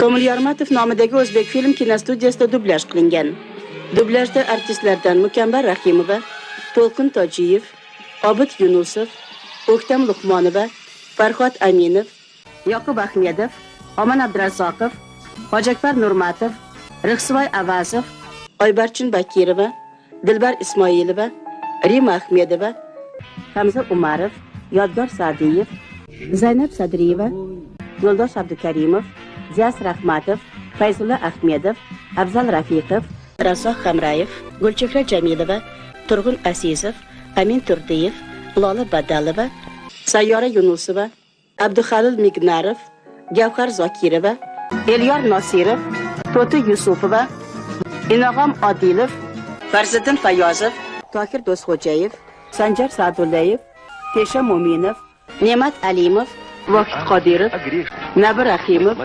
Komil Yarmatov nomidagi O'zbek film kinostudiyasida dublyaj qilingan. Dublyajda artistlardan Mukambar Rahimova, To'lqin Tojiyev, Obid Yunusov, O'ktam Luqmonova, Farhod Aminov, Yoqub Ahmedov, Oman Abdurazzoqov, Hojakbar Nurmatov, Rixsivoy Avazov, Oybarchin Bakirova, Dilbar Ismoilova, Rima Ahmedova, Hamza Umarov, Yodgor Sa'diyev, Zaynab Sadriyeva, Yo'ldosh Abdukarimov, Ziyas Rahmatov, Fayzulla Ahmedov, Afzal Rafiqov, Rasoh Hamrayev, Gulchehra Jamilova, Turg'un Asizov, Amin Turdiyev, Lola Badalova, Sayyora Yunusova, Abduhalil Mignarov, Gavhar Zokirova, Elyor Nosirov, To'ti Yusupova, Inog'om Odilov, Farziddin Fayozov, Tohir Do'stxo'jayev, Sanjar Sa'dullayev, Tesha Mo'minov, Ne'mat Alimov, Vohid Qodirov, Nabi Rahimov